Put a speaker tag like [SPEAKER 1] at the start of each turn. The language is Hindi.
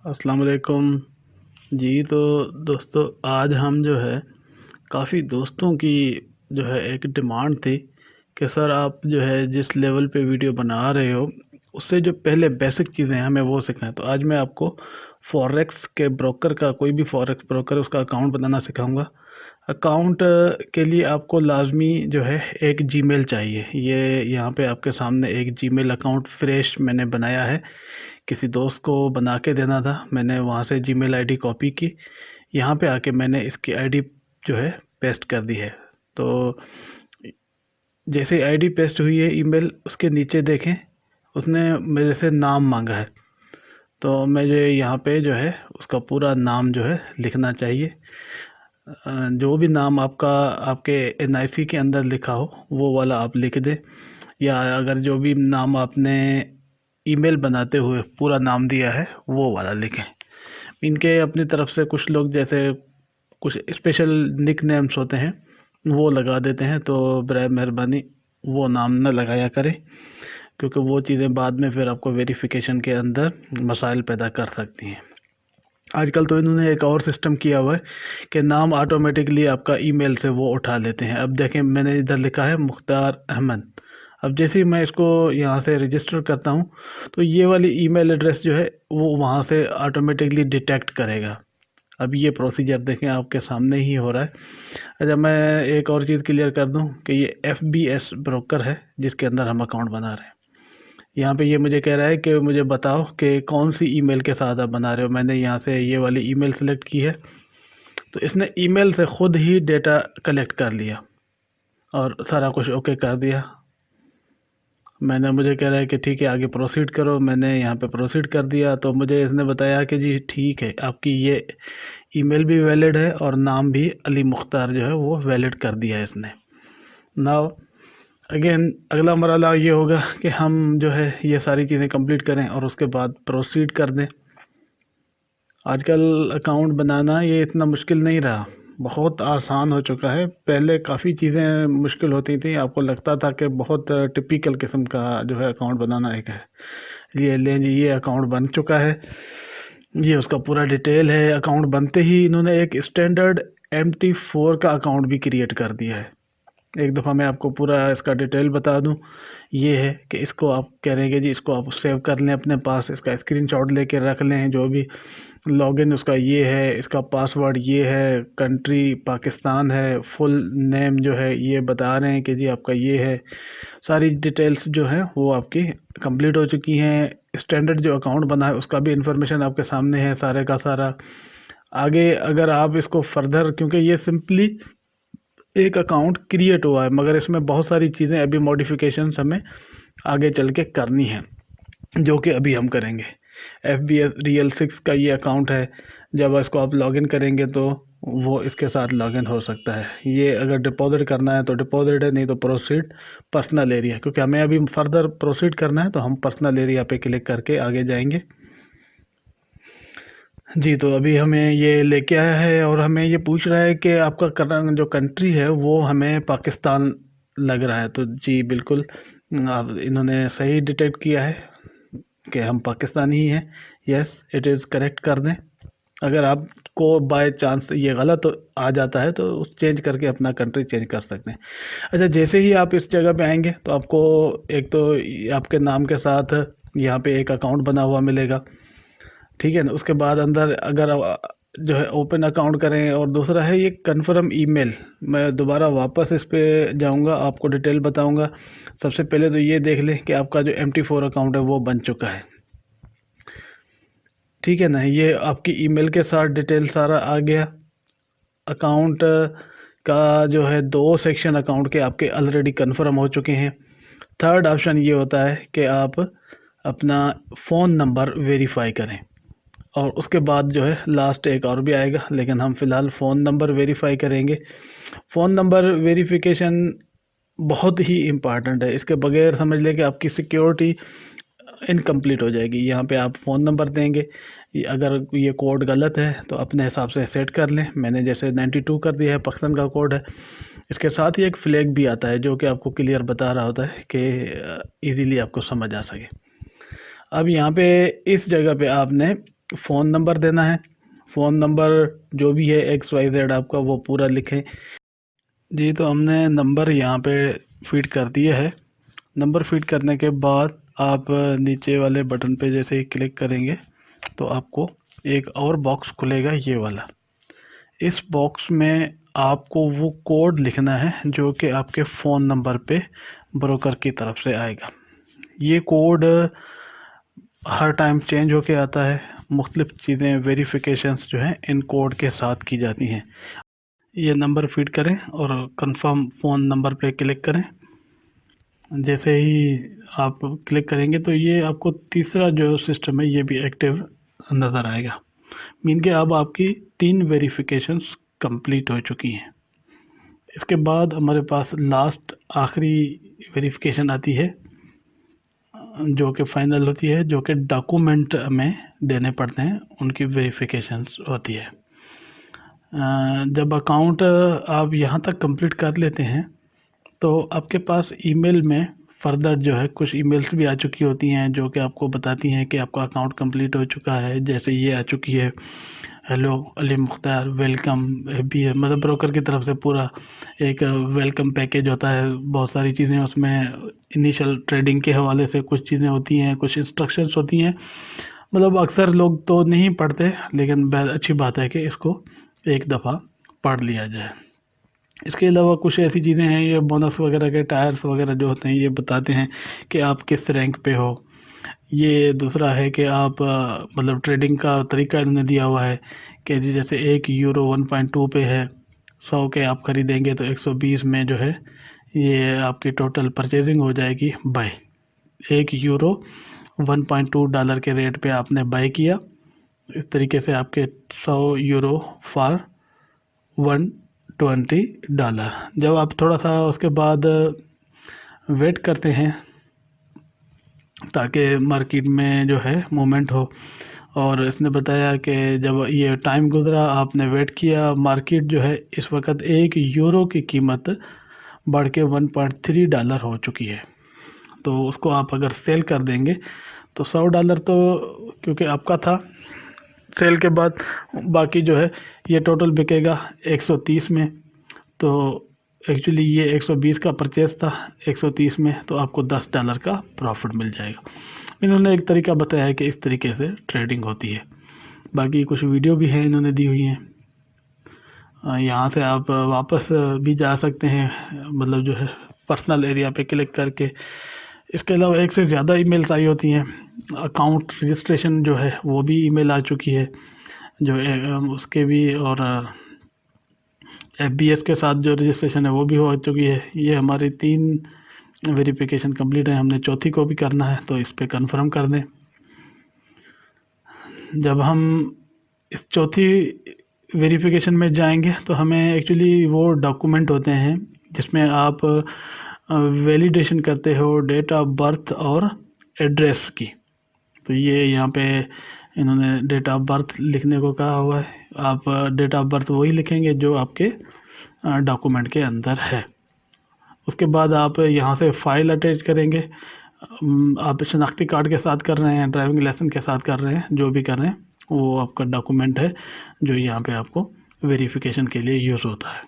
[SPEAKER 1] अस्सलाम वालेकुम जी। तो दोस्तों, आज हम जो है काफ़ी दोस्तों की जो है एक डिमांड थी कि सर आप जो है जिस लेवल पे वीडियो बना रहे हो उससे जो पहले बेसिक चीज़ें हैं हमें वो सिखाएं। तो आज मैं आपको फॉरेक्स के ब्रोकर का, कोई भी फॉरेक्स ब्रोकर, उसका अकाउंट बनाना सिखाऊंगा। अकाउंट के लिए आपको लाजमी जो है एक जीमेल चाहिए। ये यहाँ पे आपके सामने एक जीमेल अकाउंट फ्रेश मैंने बनाया है, किसी दोस्त को बना के देना था। मैंने वहाँ से जीमेल आईडी कॉपी की, यहाँ पे आके मैंने इसकी आईडी जो है पेस्ट कर दी है। तो जैसे आईडी पेस्ट हुई है ईमेल, उसके नीचे देखें उसने मेरे से नाम मांगा है। तो मुझे यहाँ पे जो है उसका पूरा नाम जो है लिखना चाहिए। जो भी नाम आपका आपके एनआईसी के अंदर लिखा हो वो वाला आप लिख दें, या अगर जो भी नाम आपने ईमेल बनाते हुए पूरा नाम दिया है वो वाला लिखें। इनके अपनी तरफ से कुछ लोग जैसे कुछ स्पेशल निक नेम्स होते हैं वो लगा देते हैं, तो बराए मेहरबानी वो नाम न लगाया करें, क्योंकि वो चीज़ें बाद में फिर आपको वेरिफिकेशन के अंदर मसाइल पैदा कर सकती हैं। आजकल तो इन्होंने एक और सिस्टम किया हुआ है कि नाम ऑटोमेटिकली आपका ईमेल से वो उठा लेते हैं। अब देखें, मैंने इधर लिखा है मुख्तार अहमद। अब जैसे ही मैं इसको यहाँ से रजिस्टर करता हूँ तो ये वाली ईमेल एड्रेस जो है वो वहाँ से ऑटोमेटिकली डिटेक्ट करेगा। अब ये प्रोसीजर देखें आपके सामने ही हो रहा है। अच्छा, मैं एक और चीज़ क्लियर कर दूं कि ये FBS ब्रोकर है जिसके अंदर हम अकाउंट बना रहे हैं। यहाँ पे ये मुझे कह रहा है कि मुझे बताओ कि कौन सी ईमेल के साथ आप बना रहे हो। मैंने यहाँ से ये वाली ईमेल सेलेक्ट की है, तो इसने ईमेल से खुद ही डेटा कलेक्ट कर लिया और सारा कुछ ओके कर दिया। मुझे कह रहा है कि ठीक है आगे प्रोसीड करो। मैंने यहाँ पे प्रोसीड कर दिया, तो मुझे इसने बताया कि जी ठीक है, आपकी ये ईमेल भी वैलिड है और नाम भी अली मुख्तार जो है वो वैलिड कर दिया है इसने। नाउ अगेन अगला मरहला ये होगा कि हम जो है ये सारी चीज़ें कंप्लीट करें और उसके बाद प्रोसीड कर दें। आजकल अकाउंट बनाना ये इतना मुश्किल नहीं रहा, बहुत आसान हो चुका है। पहले काफ़ी चीज़ें मुश्किल होती थी, आपको लगता था कि बहुत टिपिकल किस्म का जो है अकाउंट बनाना एक है। ये लें जी, ये अकाउंट बन चुका है, ये उसका पूरा डिटेल है। अकाउंट बनते ही इन्होंने एक स्टैंडर्ड MT4 का अकाउंट भी क्रिएट कर दिया है। एक दफ़ा मैं आपको पूरा इसका डिटेल बता दूं। ये है कि इसको आप कह रहे हैं कि जी इसको आप सेव कर लें अपने पास, इसका स्क्रीनशॉट लेके रख लें। जो भी लॉगिन उसका ये है, इसका पासवर्ड ये है, कंट्री पाकिस्तान है, फुल नेम जो है ये बता रहे हैं कि जी आपका ये है। सारी डिटेल्स जो है वो आपकी कंप्लीट हो चुकी हैं। स्टैंडर्ड जो अकाउंट बना है उसका भी इंफॉर्मेशन आपके सामने है सारे का सारा। आगे अगर आप इसको फर्दर, क्योंकि ये सिंपली एक अकाउंट क्रिएट हुआ है, मगर इसमें बहुत सारी चीज़ें अभी मॉडिफिकेशंस हमें आगे चल के करनी है, जो कि अभी हम करेंगे। FBS रियल 6 का ये अकाउंट है। जब इसको आप लॉगिन करेंगे तो वो इसके साथ लॉगिन हो सकता है। ये अगर डिपॉजिट करना है तो डिपॉजिट है, नहीं तो प्रोसीड पर्सनल एरिया, क्योंकि हमें अभी फर्दर प्रोसीड करना है तो हम पर्सनल एरिया पे क्लिक करके आगे जाएंगे। जी, तो अभी हमें ये लेके आया है और हमें ये पूछ रहा है कि आपका जो कंट्री है वो हमें पाकिस्तान लग रहा है। तो जी बिल्कुल, आप इन्होंने सही डिटेक्ट किया है कि हम पाकिस्तानी ही हैं। यस इट इज़ करेक्ट कर दें। अगर आपको बाय चांस ये गलत आ जाता है तो उस चेंज करके अपना कंट्री चेंज कर सकते हैं। अच्छा, जैसे ही आप इस जगह पे आएंगे तो आपको एक तो आपके नाम के साथ यहाँ पे एक अकाउंट बना हुआ मिलेगा, ठीक है ना। उसके बाद अंदर अगर जो है ओपन अकाउंट करें, और दूसरा है ये कन्फर्म ईमेल। मैं दोबारा वापस इस पे जाऊंगा, आपको डिटेल बताऊंगा। सबसे पहले तो ये देख लें कि आपका जो MT4 अकाउंट है वो बन चुका है, ठीक है ना। ये आपकी ईमेल के साथ डिटेल सारा आ गया। अकाउंट का जो है 2 सेक्शन अकाउंट के आपके ऑलरेडी कन्फर्म हो चुके हैं। थर्ड ऑप्शन ये होता है कि आप अपना फ़ोन नंबर वेरीफाई करें, और उसके बाद जो है लास्ट एक और भी आएगा, लेकिन हम फ़िलहाल फ़ोन नंबर वेरीफाई करेंगे। फ़ोन नंबर वेरिफिकेशन बहुत ही इम्पॉर्टेंट है, इसके बगैर समझ लें कि आपकी सिक्योरिटी इनकम्प्लीट हो जाएगी। यहाँ पे आप फ़ोन नंबर देंगे, अगर ये कोड गलत है तो अपने हिसाब से सेट कर लें। मैंने जैसे 92 कर दिया है, पाकिस्तान का कोड है। इसके साथ ही एक फ्लैग भी आता है जो कि आपको क्लियर बता रहा होता है कि इजीली आपको समझ आ सके। अब यहाँ पे इस जगह पे आपने फ़ोन नंबर देना है। फ़ोन नंबर जो भी है XYZ आपका वो पूरा लिखें। जी, तो हमने नंबर यहाँ पे फीड कर दिया है। नंबर फीड करने के बाद आप नीचे वाले बटन पे जैसे ही क्लिक करेंगे तो आपको एक और बॉक्स खुलेगा, ये वाला। इस बॉक्स में आपको वो कोड लिखना है जो कि आपके फ़ोन नंबर पे ब्रोकर की तरफ से आएगा। ये कोड हर टाइम चेंज होके आता है। मुख्तलिफ चीज़ें वेरिफिकेशंस जो हैं इन कोड के साथ की जाती हैं। ये नंबर फीड करें और कंफर्म फ़ोन नंबर पे क्लिक करें। जैसे ही आप क्लिक करेंगे तो ये आपको तीसरा जो सिस्टम है ये भी एक्टिव नज़र आएगा। मीन के अब आपकी 3 वेरिफिकेशंस कंप्लीट हो चुकी हैं। इसके बाद हमारे पास लास्ट आखिरी वेरिफिकेशन आती है जो कि फाइनल होती है, जो कि डॉक्यूमेंट में देने पड़ते हैं, उनकी वेरिफिकेशंस होती है। जब अकाउंट आप यहाँ तक कंप्लीट कर लेते हैं तो आपके पास ईमेल में फर्दर जो है कुछ ईमेल्स भी आ चुकी होती हैं जो कि आपको बताती हैं कि आपका अकाउंट कंप्लीट हो चुका है। जैसे ये आ चुकी है, हेलो अली मुख्तार, वेलकम भी है, मतलब ब्रोकर की तरफ से पूरा एक वेलकम पैकेज होता है। बहुत सारी चीज़ें उसमें इनिशियल ट्रेडिंग के हवाले से कुछ चीज़ें होती हैं, कुछ इंस्ट्रक्शंस होती हैं। मतलब अक्सर लोग तो नहीं पढ़ते, लेकिन अच्छी बात है कि इसको एक दफ़ा पढ़ लिया जाए। इसके अलावा कुछ ऐसी चीज़ें हैं, ये बोनस वगैरह के टायर्स वगैरह जो होते हैं ये बताते हैं कि आप किस रैंक पे हो। ये दूसरा है कि आप मतलब ट्रेडिंग का तरीका इन्होंने दिया हुआ है कि जी जैसे 1 यूरो 1.2 पे है, 100 के आप ख़रीदेंगे तो 120 में जो है ये आपकी टोटल परचेजिंग हो जाएगी बाय। 1 यूरो 1.2 डॉलर के रेट पे आपने बाय किया, इस तरीके से आपके 100 यूरो फॉर 120 डॉलर। जब आप थोड़ा सा उसके बाद वेट करते हैं ताकि मार्केट में जो है मूवमेंट हो, और इसने बताया कि जब ये टाइम गुजरा, आपने वेट किया, मार्केट जो है इस वक्त 1 यूरो की कीमत बढ़ के 1.3 डॉलर हो चुकी है। तो उसको आप अगर सेल कर देंगे तो 100 डॉलर तो क्योंकि आपका था, सेल के बाद बाकी जो है ये टोटल बिकेगा 130 में। तो एक्चुअली ये 120 का परचेस था, 130 में, तो आपको 10 डॉलर का प्रॉफिट मिल जाएगा। इन्होंने एक तरीका बताया है कि इस तरीके से ट्रेडिंग होती है। बाकी कुछ वीडियो भी हैं इन्होंने दी हुई हैं, यहाँ से आप वापस भी जा सकते हैं, मतलब जो है पर्सनल एरिया पे क्लिक करके। इसके अलावा एक से ज़्यादा ईमेल्स आई होती हैं। अकाउंट रजिस्ट्रेशन जो है वो भी ईमेल आ चुकी है जो उसके भी, और FBS के साथ जो रजिस्ट्रेशन है वो भी हो चुकी है। ये हमारी 3 वेरिफिकेशन कंप्लीट है, हमने चौथी को भी करना है तो इस पर कन्फर्म कर दें। जब हम इस चौथी वेरिफिकेशन में जाएंगे तो हमें एक्चुअली वो डॉक्यूमेंट होते हैं जिसमें आप वैलिडेशन करते हो डेट ऑफ बर्थ और एड्रेस की। तो ये यहाँ पे इन्होंने डेट ऑफ बर्थ लिखने को कहा हुआ है। आप डेट ऑफ बर्थ वही लिखेंगे जो आपके डॉक्यूमेंट के अंदर है। उसके बाद आप यहाँ से फ़ाइल अटैच करेंगे। आप शनाख्ती कार्ड के साथ कर रहे हैं, ड्राइविंग लाइसेंस के साथ कर रहे हैं, जो भी कर रहे हैं वो आपका डॉक्यूमेंट है जो यहाँ पे आपको वेरिफिकेशन के लिए यूज़ होता है।